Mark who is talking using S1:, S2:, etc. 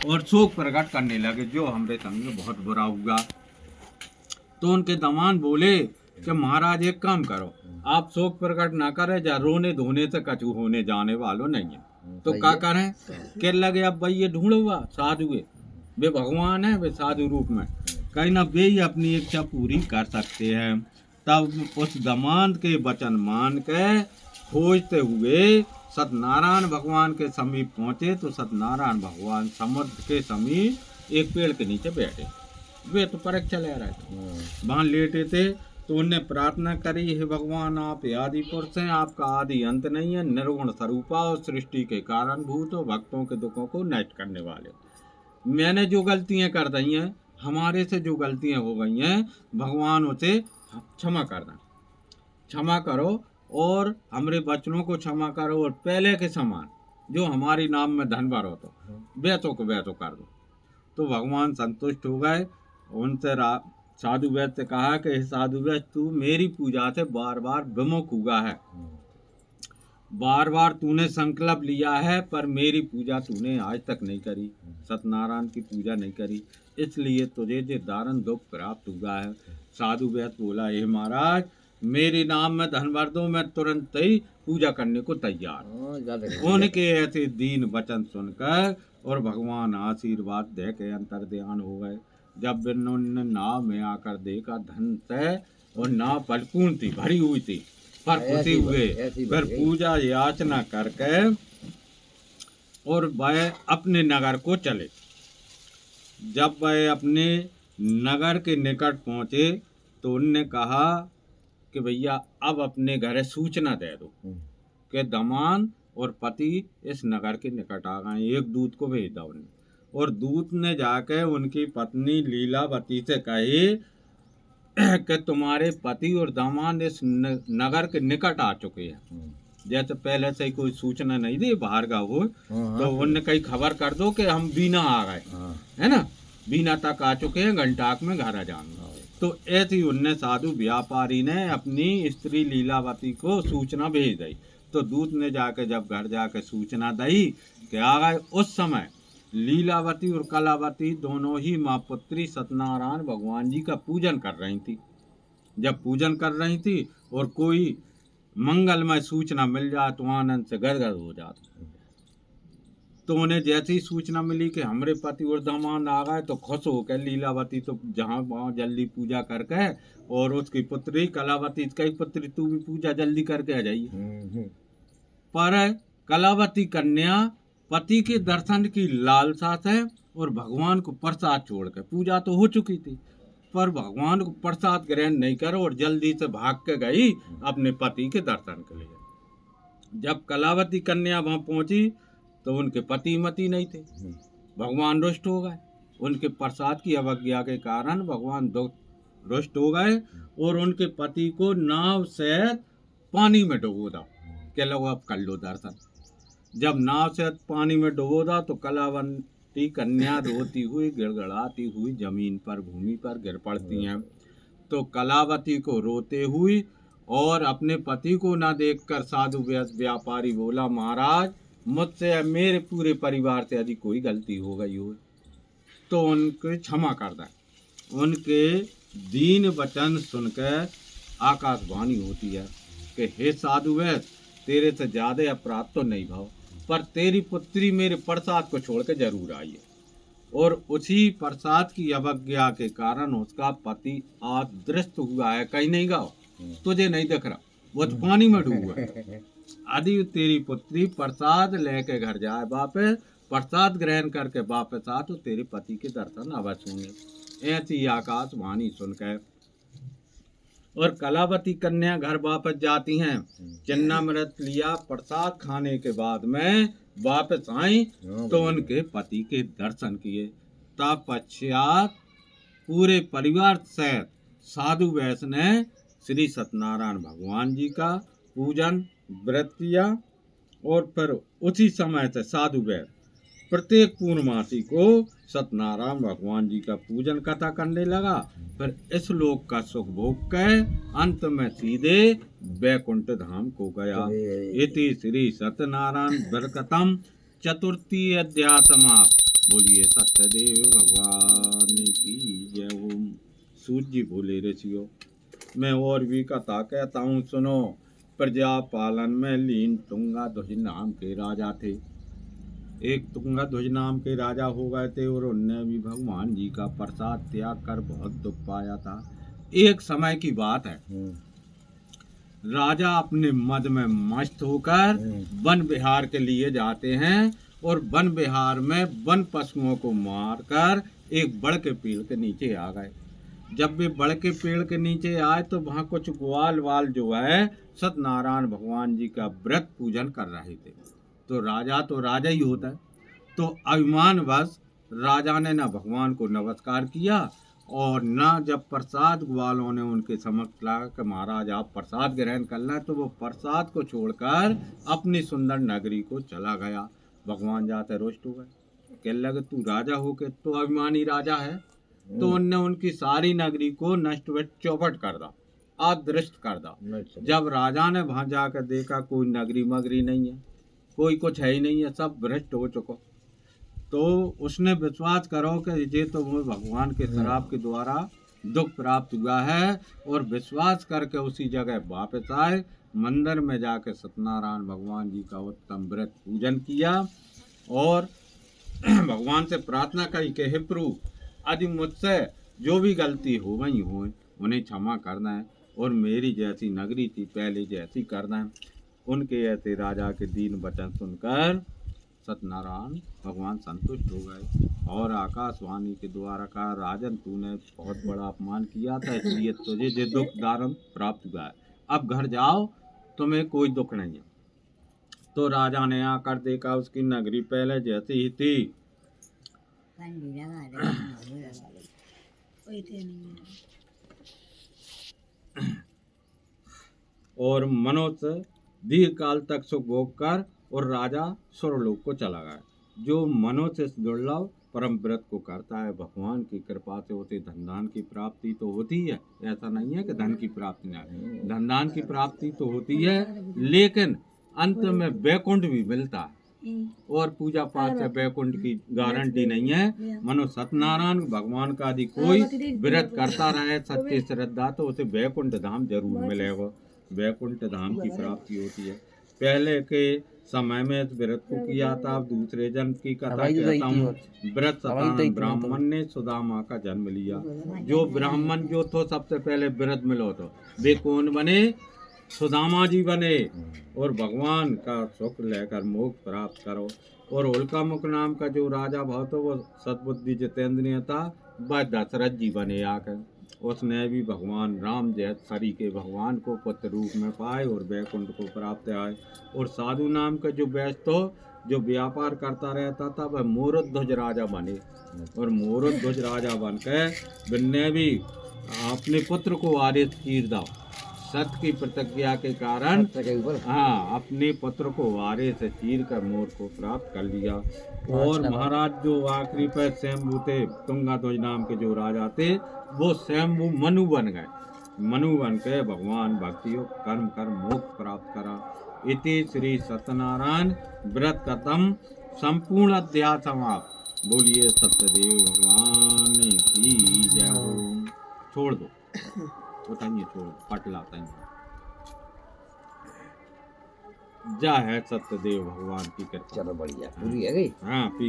S1: और शोक प्रकट करने लगे, जो हमरे संग में बहुत बुरा हुआ। तो उनके दमान बोले कि महाराज एक काम करो, आप शोक प्रकट ना करें, जा रोने धोने से कछु होने जाने वालों नहीं है। तो क्या करें? कह लगे अब भाई ये ढूंढूंगा साधु है, वे भगवान है, वे साधु रूप में कहीं ना वे ही अपनी इच्छा पूरी कर सकते हैं। तब उस दमांत के वचन मान के खोजते हुए सत्यनारायण भगवान के समीप पहुंचे। तो सत्यनारायण भगवान समुद्र के समीप एक पेड़ के नीचे बैठे, वे तो परीक्षा ले रहे थे, वहां लेटे थे। तो उनने प्रार्थना करी, हे भगवान आप आदि पुरुष हैं, आपका आदि अंत नहीं है, निर्गुण स्वरूपा और सृष्टि के कारण भूत हो, भक्तों के दुखों को नष्ट करने वाले। मैंने जो गलतियां कर दी हैं, हमारे से जो गलतियां हो गई हैं, भगवान उसे क्षमा करना, क्षमा करो और हमारे बच्चों को क्षमा करो, और पहले के समान जो हमारी नाम में धन भरो तो वैसों को वैसो कर दो। तो भगवान संतुष्ट हो गए। उनसे साधु वैद्य से कहा कि हे साधु वैद्य, तू मेरी पूजा से बार बार विमुख हुआ है, बार बार तूने संकल्प लिया है, पर मेरी पूजा तूने आज तक नहीं करी, सत्यनारायण की पूजा नहीं करी, इसलिए तुझे जो दारुण दुख प्राप्त हुआ है। साधु वैद्य बोला, हे महाराज मेरे नाम में धन भर दो, मैं तुरंत ही पूजा करने को तैयार हूं। उनके ऐसे दीन वचन सुनकर और भगवान आशीर्वाद दे के अंतर ध्यान हो गए। जब उन्होंने नाव में आकर देखा, धन से और नाव परिपूर्ण थी, भरी हुई थी, पर खुशी हुए, फिर पूजा याचना करके और वह अपने नगर को चले। जब वह अपने नगर के निकट पहुंचे तो उनने कहा कि भैया अब अपने घर सूचना दे दो कि दमान और पति इस नगर के निकट आ गए। एक दूत को भेज दिया उन्होंने, और दूत ने जाकर उनकी पत्नी लीलावती से कहे कि तुम्हारे पति और दामाद इस नगर के निकट आ चुके हैं। जैसे पहले से ही कोई सूचना नहीं दी बाहर का हो, तो उनने कहीं खबर कर दो कि हम बीना आ गए, है ना, बीना तक आ चुके हैं, घंटाक में घर आ जाएंगे। तो ऐसी उनने साधु व्यापारी ने अपनी स्त्री लीलावती को सूचना भेज दी। तो दूत ने जाके जब घर जाके सूचना दी कि आ गए, उस समय लीलावती और कलावती दोनों ही माँ पुत्री सत्यनारायण भगवान जी का पूजन कर रही थी। जब पूजन कर रही थी और कोई मंगलमय सूचना मिल जाए तो आनंद से गदगद हो जाते। तो उन्हें जैसी सूचना मिली कि हमारे पति और दामाद आ गए तो खुश हो गए। लीलावती तो जहाँ वहाँ जल्दी पूजा करके, और उसकी पुत्री कलावती कई पुत्री तू भी पूजा जल्दी करके आ जाइए। पर कलावती कन्या पति के दर्शन की लालसा से और भगवान को प्रसाद छोड़ के, पूजा तो हो चुकी थी पर भगवान को प्रसाद ग्रहण नहीं करो, और जल्दी से भाग के गई अपने पति के दर्शन के लिए। जब कलावती कन्या वहां पहुंची तो उनके पति मती नहीं थे। भगवान रुष्ट हो गए, उनके प्रसाद की अवज्ञा के कारण भगवान रुष्ट हो गए और उनके पति को नाव से पानी में डुबो दो कि लो अब कर लो दर्शन। जब नाव से पानी में डुबो दो तो कलावती कन्या रोती हुई गिड़गिड़ाती हुई जमीन पर भूमि पर गिर पड़ती हैं। तो कलावती को रोते हुई और अपने पति को न देखकर साधु व्यापारी बोला, महाराज मुझसे मेरे पूरे परिवार से यदि कोई गलती हो गई हो तो उनके क्षमा कर दें। उनके दीन वचन सुनकर आकाशवाणी होती है कि हे साधु वैद्य, तेरे से ज्यादा अपराध तो नहीं भाव, पर तेरी पुत्री मेरे प्रसाद को छोड़ के जरूर आई है, और उसी प्रसाद की अवज्ञा के कारण उसका पति अदृश्य हुआ है, कहीं नहीं गाओ, तुझे नहीं दिख रहा, वो तो पानी में डूबा है। यदि तेरी पुत्री प्रसाद लेके घर जाए वापस, प्रसाद ग्रहण करके वापस आ तो तेरे पति के दर्शन अवश्य होंगे। ऐसी आकाशवाणी सुनकर और कलावती कन्या घर वापस जाती हैं। चिन्नामृत लिया, प्रसाद खाने के बाद में वापस आई तो उनके पति के दर्शन किए। तत्पश्चात पूरे परिवार सहित साधु वैश्य ने श्री सत्यनारायण भगवान जी का पूजन व्रत किया, और फिर उसी समय से साधु वैश्य प्रत्येक पूर्णमासी को सत्यनारायण भगवान जी का पूजन कथा करने लगा। फिर इस लोक का सुख भोग के अंत में सीधे वैकुंठ धाम को गया। इति श्री सत्यनारायण व्रतकथम चतुर्थी अध्याय समाप्त। बोलिए सत्यदेव भगवान की जय। ओम। सूत जी बोले ऋषियों, मैं और भी कथा कहता हूँ सुनो। प्रजा पालन में लीन तुंगाध्वज नाम के राजा थे। एक तुंगाध्वज नाम के राजा हो गए थे और उनने भी भगवान जी का प्रसाद त्याग कर बहुत दुख पाया था। एक समय की बात है, राजा अपने मद में मस्त होकर वन विहार के लिए जाते हैं और वन विहार में वन पशुओं को मारकर एक बड़ के पेड़ के नीचे आ गए। जब वे बड़ के पेड़ के नीचे आए तो वहाँ कुछ ग्वाल वाल जो है सत्यनारायण भगवान जी का व्रत पूजन कर रहे थे। तो राजा ही होता है। तो अभिमानवश राजा ने ना भगवान को नमस्कार किया और ना जब प्रसाद ग्वालों ने उनके समक्ष लाया कि महाराज आप प्रसाद ग्रहण कर लें, तो वो प्रसाद को छोड़कर अपनी सुंदर नगरी को चला गया। भगवान जाते रुष्ट हो गए, कहने लगे तू राजा हो के तो अभिमानी राजा है। तो उनने उनकी सारी नगरी को नष्ट व चौपट कर दा, अदृष्ट कर दा। जब राजा ने वहां जाकर देखा कोई नगरी मगरी नहीं है, कोई कुछ है ही नहीं है, सब भ्रष्ट हो चुका। तो उसने विश्वास करो कि ये तो मुझे भगवान के शराब के द्वारा दुख प्राप्त हुआ है, और विश्वास करके उसी जगह वापस आए। मंदिर में जाकर सत्यनारायण भगवान जी का उत्तम व्रत पूजन किया और भगवान से प्रार्थना करी कि हे प्रभु, यदि मुझसे जो भी गलती हो गई हो उन्हें क्षमा करना है और मेरी जैसी नगरी थी पहले जैसी करना है। उनके ऐसे राजा के दीन वचन सुनकर सत्यनारायण भगवान संतुष्ट हो गए और आकाशवाणी के द्वारा कहा, राजन तूने बहुत बड़ा अपमान किया था, इसलिए तुझे ये दुख दारुण प्राप्त हुआ है। अब घर जाओ, तुम्हें कोई दुख नहीं है। तो राजा ने आकर देखा उसकी नगरी पहले जैसी ही थी। और मनुष्य दीर्घ काल तक सुख भोग कर और राजा स्वर्गलोक को चला गया। जो मनुष्य इस दुर्लभ परम व्रत को करता है, भगवान की कृपा से उसे धन दान की प्राप्ति तो होती है। ऐसा नहीं है कि धन की प्राप्ति नहीं, धन दान की प्राप्ति तो होती है, लेकिन अंत में वैकुंठ भी मिलता है। और पूजा पाठ से वैकुंठ की गारंटी नहीं है। मनो सत्यनारायण भगवान का यदि कोई व्रत करता रहे सच्ची श्रद्धा, तो उसे वैकुंठ धाम जरूर मिलेगा। वैकुंठ धाम की प्राप्ति होती है। पहले के समय में इस व्रत को किया था। अब दूसरे जन्म की कथा कहता हूँ। व्रत सतानंद ब्राह्मण ने सुदामा का जन्म लिया। जो ब्राह्मण जो तो सबसे पहले व्रत मिलो तो वे कौन बने? सुदामा जी बने और भगवान का सुख लेकर मोक्ष प्राप्त करो। और उल्का मुख नाम का जो राजा भाव तो वो सद्बुद्धि जितेंद्रिय था, वह दशरथ जी बने आकर। उसने भी भगवान राम जैसे सरी के भगवान को पुत्र रूप में पाए और वैकुंठ को प्राप्त आए। और साधु नाम का जो व्यस्त हो जो व्यापार करता रहता था, वह मोरध्वज राजा बने। और मोरध्वज राजा बनकर बिन्ने भी अपने पुत्र को आदेश चीर दो। सत्य की प्रतिज्ञा के कारण अपने पुत्र को वारे से चीर कर मोर को प्राप्त कर लिया। और महाराज जो आखिरी पर स्वयंभू थे, तुंगाध्वज नाम के जो राजा थे, वो स्वयंभू मनु बन गए। मनु बन के भगवान भक्ति कर्म कर मोक्ष प्राप्त करा। इति श्री सत्यनारायण व्रत कथम संपूर्ण अध्याय समाप्त। बोलिए सत्यदेव भगवान की जय। ओम। छोड़ दो, उठाइए, छोड़ पट लाता है। जय है सत्यदेव भगवान की कृपा।
S2: चलो बढ़िया, पूरी है गई।
S1: हाँ, पीरी।